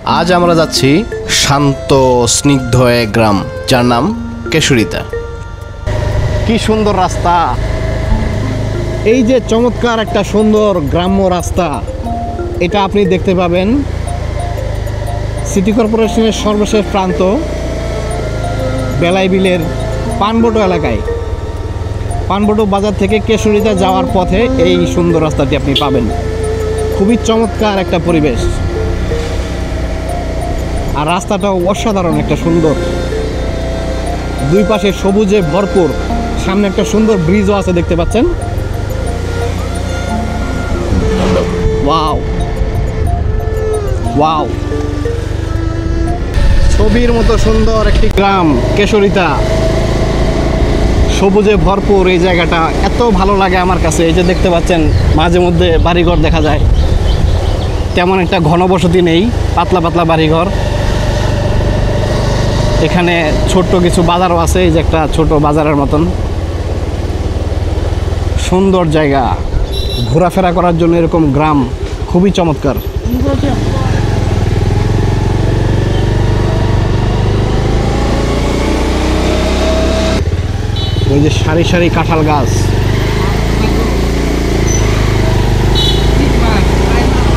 আজ আমরা যাচ্ছি শান্ত স্নিগ্ধ এক গ্রাম, যার নাম কেশরিতা। কি সুন্দর রাস্তা! এই যে চমৎকার একটা সুন্দর গ্রাম্য রাস্তা, এটা আপনি দেখতে পাবেন সিটি কর্পোরেশনের সর্বশেষ প্রান্ত বেলাই বিলের পানবটো এলাকায়। পানবটো বাজার থেকে কেশরিতা যাওয়ার পথে এই সুন্দর রাস্তাটি আপনি পাবেন। খুবই চমৎকার একটা পরিবেশ, আর রাস্তাটাও অসাধারণ একটা সুন্দর, দুই পাশে সবুজে ভরপুর। সামনে একটা সুন্দর ব্রিজও আছে, দেখতে পাচ্ছেন। ওয়াও ওয়াও, ছবির মতো সুন্দর একটি গ্রাম কেশরিতা, সবুজে ভরপুর। এই জায়গাটা এত ভালো লাগে আমার কাছে। এই যে দেখতে পাচ্ছেন মাঝে মধ্যে বাড়িঘর দেখা যায়, তেমন একটা ঘনবসতি নেই, পাতলা পাতলা বাড়িঘর। এখানে ছোট্ট কিছু বাজারও আছে, এই যে একটা ছোট বাজারের মতন। সুন্দর জায়গা, ঘোরাফেরা করার জন্য এরকম গ্রাম খুবই চমৎকার। ওই যে সারি সারি কাঁঠাল গাছ,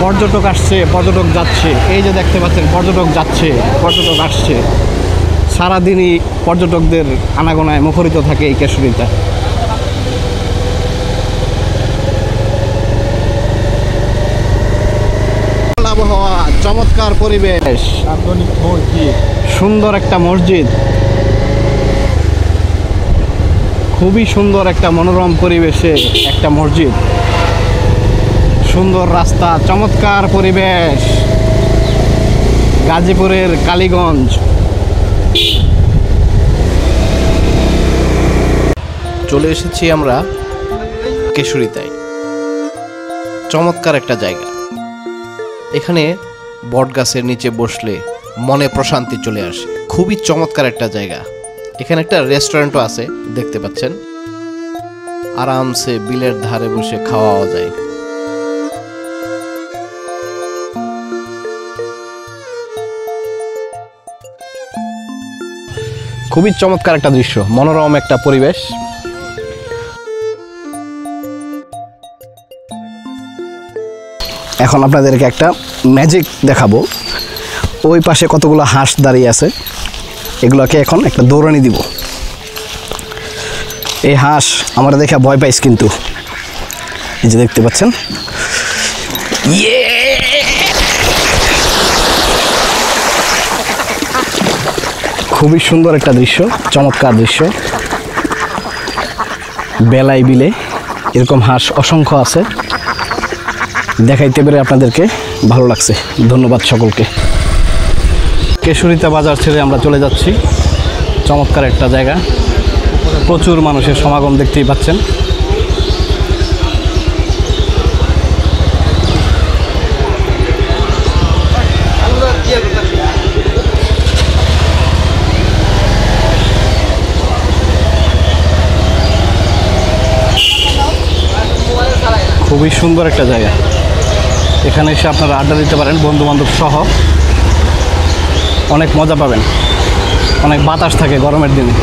পর্যটক আসছে, পর্যটক যাচ্ছে। এই যে দেখতে পাচ্ছেন পর্যটক যাচ্ছে, পর্যটক আসছে। সারাদিনই পর্যটকদের আনাগোনায় মুখরিত থাকে এই কেশরিতা। আবহাওয়া, চমৎকার পরিবেশ, সুন্দর একটা মসজিদ, খুবই সুন্দর একটা মনোরম পরিবেশে একটা মসজিদ, সুন্দর রাস্তা, চমৎকার পরিবেশ। গাজীপুরের কালীগঞ্জ। চলে এসেছি আমরা কেশরিতায়। চমৎকার একটা জায়গা। এখানে বটগাছের নিচে বসলে মনে প্রশান্তি চলে আসে। খুবই চমৎকার একটা জায়গা। এখানে একটা রেস্টুরেন্টও আছে, দেখতে পাচ্ছেন। আরামসে বিলের ধারে বসে খাওয়াও যায়। খুবই চমৎকার একটা দৃশ্য, মনোরম একটা পরিবেশ। এখন আপনাদেরকে একটা ম্যাজিক দেখাবো। ওই পাশে কতগুলো হাঁস দাঁড়িয়ে আছে, এগুলোকে এখন একটা দৌড়ানি দিব। এই হাঁস আমরা দেখে ভয় পাইস, কিন্তু এই যে দেখতে পাচ্ছেন, খুবই সুন্দর একটা দৃশ্য, চমৎকার দৃশ্য। বেলাই বিলে এরকম হাঁস অসংখ্য আছে। দেখাইতে পেরে আপনাদেরকে ভালো লাগছে। ধন্যবাদ সকলকে। কেশরিতা বাজার ছেড়ে আমরা চলে যাচ্ছি। চমৎকার একটা জায়গা, প্রচুর মানুষের সমাগম দেখতেই পাচ্ছেন। খুবই সুন্দর একটা জায়গা। এখানে এসে আপনারা আড্ডা দিতে পারেন বন্ধু বান্ধব সহ, অনেক মজা পাবেন। অনেক বাতাস থাকে গরমের দিনে।